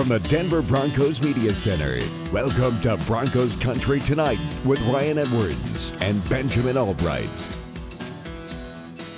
from the Denver Broncos Media Center, welcome to Broncos Country Tonight with Ryan Edwards and Benjamin Allbright.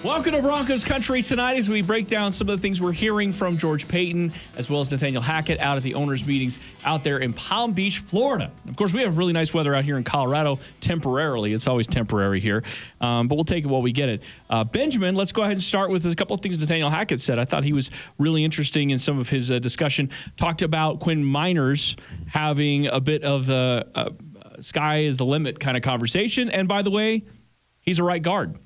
Welcome to Broncos Country Tonight as we break down some of the things we're hearing from George Paton as well as Nathaniel Hackett out at the owners' meetings out there in Palm Beach, Florida. Of course, we have really nice weather out here in Colorado temporarily. It's always temporary here, but we'll take it while we get it. Benjamin, let's go ahead and start with a couple of things Nathaniel Hackett said. I thought he was really interesting in some of his discussion. Talked about Quinn Meinerz having a bit of the sky is the limit kind of conversation. And by the way, he's a right guard.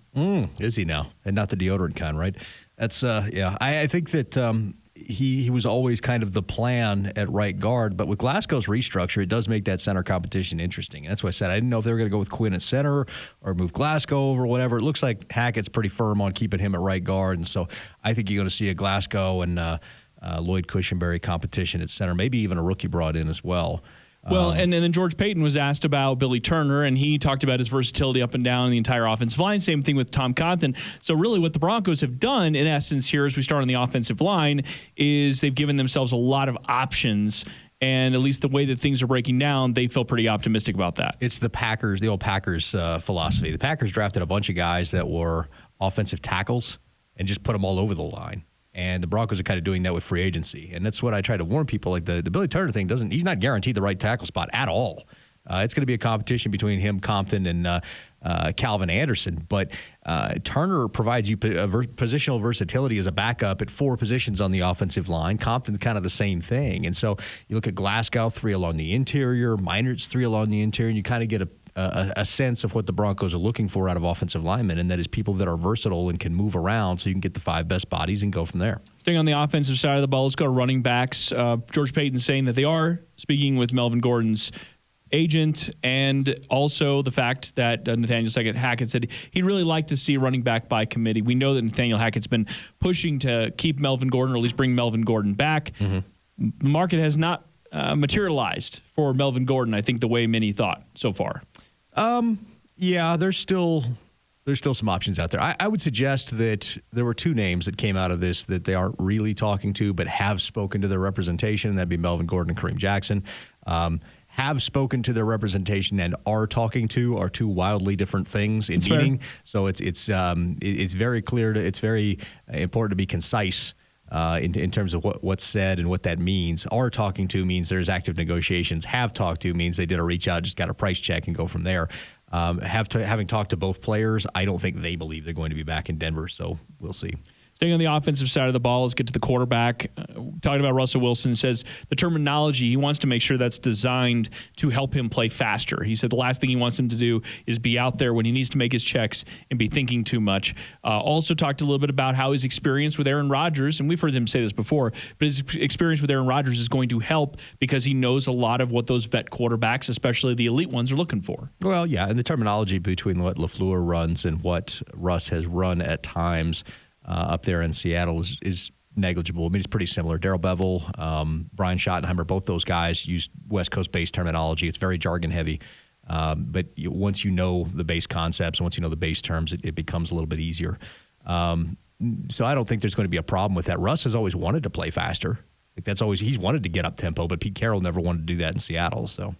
Is he now? And not the deodorant kind, right? That's, yeah. I think that he was always kind of the plan at right guard, but with Glasgow's restructure, it does make that center competition interesting. And that's why I said I didn't know if they were going to go with Quinn at center or move Glasgow over, whatever. It looks like Hackett's pretty firm on keeping him at right guard, and so I think you're going to see a Glasgow and Lloyd Cushenberry competition at center, maybe even a rookie brought in as well. Well, and then George Paton was asked about Billy Turner, and he talked about his versatility up and down the entire offensive line. Same thing with Tom Compton. So really what the Broncos have done, in essence, here as we start on the offensive line, is they've given themselves a lot of options. And at least the way that things are breaking down, they feel pretty optimistic about that. It's the Packers, the old Packers philosophy. The Packers drafted a bunch of guys that were offensive tackles and just put them all over the line. And the Broncos are kind of doing that with free agency. And that's what I try to warn people. Like the Billy Turner thing he's not guaranteed the right tackle spot at all. It's going to be a competition between him, Compton, and Calvin Anderson. But Turner provides you positional versatility as a backup at 4 positions on the offensive line. Compton's kind of the same thing. And so you look at Glasgow, 3 along the interior, Meinerz, 3 along the interior, and you kind of get a sense of what the Broncos are looking for out of offensive linemen, and that is people that are versatile and can move around so you can get the 5 best bodies and go from there. Staying on the offensive side of the ball, let's go to running backs. George Paton saying that they are speaking with Melvin Gordon's agent, and also the fact that Nathaniel Hackett said he'd really like to see a running back by committee. We know that Nathaniel Hackett's been pushing to keep Melvin Gordon, or at least bring Melvin Gordon back. Mm-hmm. The market has not materialized for Melvin Gordon, I think, the way many thought so far. Yeah, there's still some options out there. I would suggest that there were 2 names that came out of this that they aren't really talking to, but have spoken to their representation. That'd be Melvin Gordon and Kareem Jackson. Have spoken to their representation and are talking to are 2 wildly different things in meaning. So it's very clear. It's very important to be concise in terms of what's said and what that means. Are talking to means there's active negotiations. Have talked to means they did a reach out, just got a price check and go from there. Having talked to both players, I don't think they believe they're going to be back in Denver, so we'll see. Staying on the offensive side of the ball, let's get to the quarterback. Talking about Russell Wilson, says the terminology, he wants to make sure that's designed to help him play faster. He said the last thing he wants him to do is be out there when he needs to make his checks and be thinking too much. Also talked a little bit about how his experience with Aaron Rodgers, and we've heard him say this before, but his experience with Aaron Rodgers is going to help because he knows a lot of what those vet quarterbacks, especially the elite ones, are looking for. Well, yeah, and the terminology between what LaFleur runs and what Russ has run at times up there in Seattle is negligible. I mean, it's pretty similar. Darrell Bevel, Brian Schottenheimer, both those guys use West Coast-based terminology. It's very jargon-heavy. But once you know the base concepts and once you know the base terms, it becomes a little bit easier. So I don't think there's going to be a problem with that. Russ has always wanted to play faster. Like he's wanted to get up tempo, but Pete Carroll never wanted to do that in Seattle. So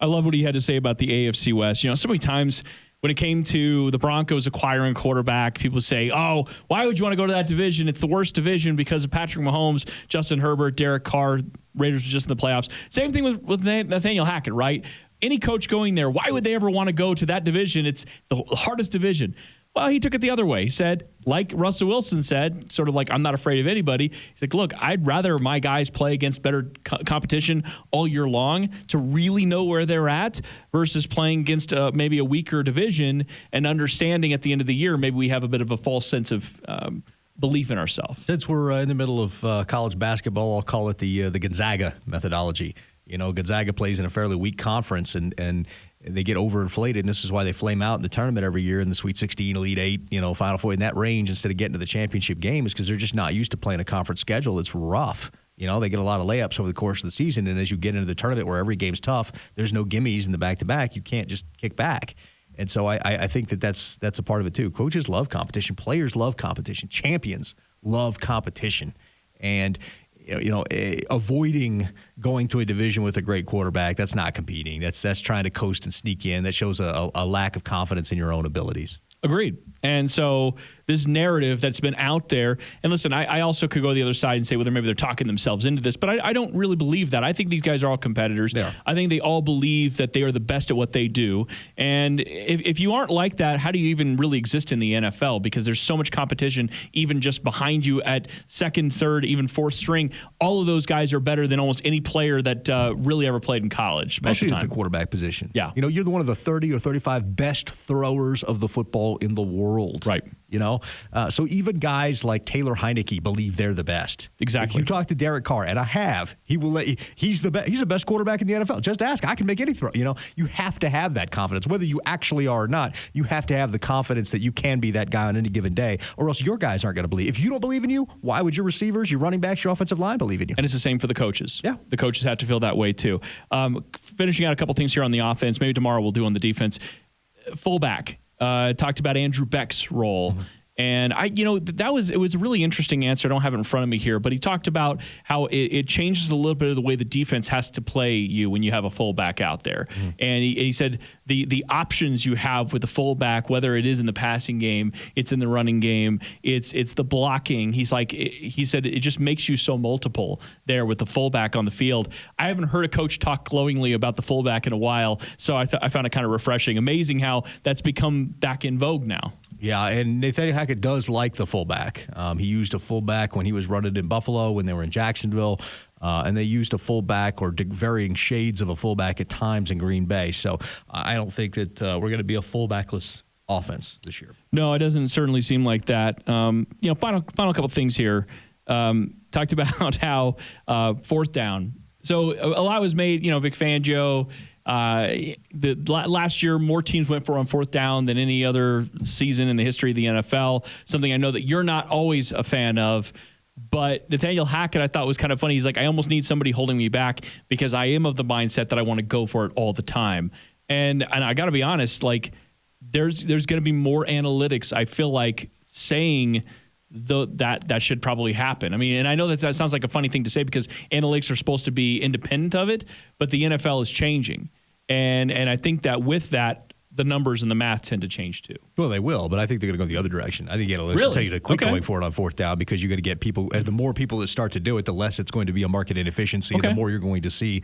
I love what he had to say about the AFC West. So many times when it came to the Broncos acquiring quarterback, people say, oh, why would you want to go to that division? It's the worst division because of Patrick Mahomes, Justin Herbert, Derek Carr. Raiders were just in the playoffs. Same thing with Nathaniel Hackett, right? Any coach going there, why would they ever want to go to that division? It's the hardest division. Well, he took it the other way. He said, like Russell Wilson said, sort of like, I'm not afraid of anybody. He's like, look, I'd rather my guys play against better competition all year long to really know where they're at versus playing against maybe a weaker division and understanding at the end of the year, maybe we have a bit of a false sense of belief in ourselves. Since we're in the middle of college basketball, I'll call it the Gonzaga methodology. Gonzaga plays in a fairly weak conference, and they get overinflated, and this is why they flame out in the tournament every year in the Sweet 16, Elite 8, Final Four in that range instead of getting to the championship game, is because they're just not used to playing a conference schedule. It's rough. They get a lot of layups over the course of the season, and as you get into the tournament where every game's tough, there's no gimmies in the back-to-back. You can't just kick back. And so I think that's a part of it too. Coaches love competition. Players love competition. Champions love competition. And avoiding going to a division with a great quarterback. That's not competing. That's trying to coast and sneak in. That shows a lack of confidence in your own abilities. Agreed. And so this narrative that's been out there, and listen, I also could go to the other side and say whether maybe they're talking themselves into this, but I don't really believe that. I think these guys are all competitors. I think they all believe that they are the best at what they do. And if you aren't like that, how do you even really exist in the NFL? Because there's so much competition, even just behind you at second, third, even fourth string. All of those guys are better than almost any player that really ever played in college. Especially at the quarterback position. Yeah. You're one of the 30 or 35 best throwers of the football in the world. Right. So even guys like Taylor Heineke believe they're the best. Exactly. If you talk to Derek Carr, and I have, he will let you, he's the best quarterback in the NFL. Just ask. I can make any throw. You have to have that confidence. Whether you actually are or not, you have to have the confidence that you can be that guy on any given day, or else your guys aren't going to believe. If you don't believe in you, why would your receivers, your running backs, your offensive line believe in you? And it's the same for the coaches. Yeah. The coaches have to feel that way too. Finishing out a couple things here on the offense, maybe tomorrow we'll do on the defense. Fullback. Talked about Andrew Beck's role. Mm-hmm. And it was a really interesting answer. I don't have it in front of me here, but he talked about how it changes a little bit of the way the defense has to play you when you have a fullback out there. Mm-hmm. And he said the options you have with the fullback, whether it is in the passing game, it's in the running game, it's the blocking. He said it just makes you so multiple there with the fullback on the field. I haven't heard a coach talk glowingly about the fullback in a while, so I found it kind of refreshing. Amazing how that's become back in vogue now. Yeah, and Nathaniel Hackett does like the fullback. He used a fullback when he was running in Buffalo, when they were in Jacksonville, and they used a fullback or varying shades of a fullback at times in Green Bay. So I don't think that we're going to be a fullbackless offense this year. No, it doesn't certainly seem like that. Final couple things here. Talked about how fourth down. So a lot was made, Vic Fangio. Last year, more teams went for on fourth down than any other season in the history of the NFL. Something I know that you're not always a fan of. But Nathaniel Hackett, I thought was kind of funny. He's like, I almost need somebody holding me back because I am of the mindset that I want to go for it all the time. And I got to be honest, like there's going to be more analytics. I feel like saying that should probably happen. I mean, and I know that sounds like a funny thing to say because analytics are supposed to be independent of it, but the NFL is changing. And I think that with that, the numbers and the math tend to change too. Well, they will, but I think they're going to go the other direction. I think analysts will tell you to quit going for it on fourth down because you're going to get people, and the more people that start to do it, the less it's going to be a market inefficiency, the more you're going to see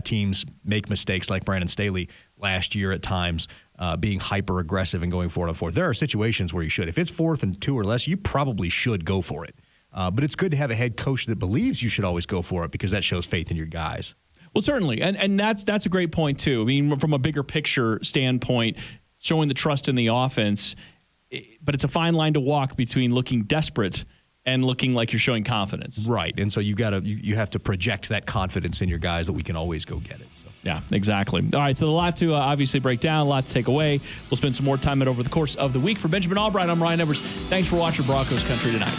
teams make mistakes like Brandon Staley last year at times, being hyper aggressive and going for it on fourth. There are situations where you should. If it's 4th and 2 or less, you probably should go for it. But it's good to have a head coach that believes you should always go for it because that shows faith in your guys. Well, certainly, and that's a great point too. I mean, from a bigger picture standpoint, showing the trust in the offense, but it's a fine line to walk between looking desperate and looking like you're showing confidence. Right, and so you have to project that confidence in your guys that we can always go get it. So. Yeah, exactly. All right, so a lot to obviously break down, a lot to take away. We'll spend some more time over the course of the week. For Benjamin Allbright, I'm Ryan Edwards. Thanks for watching Broncos Country Tonight.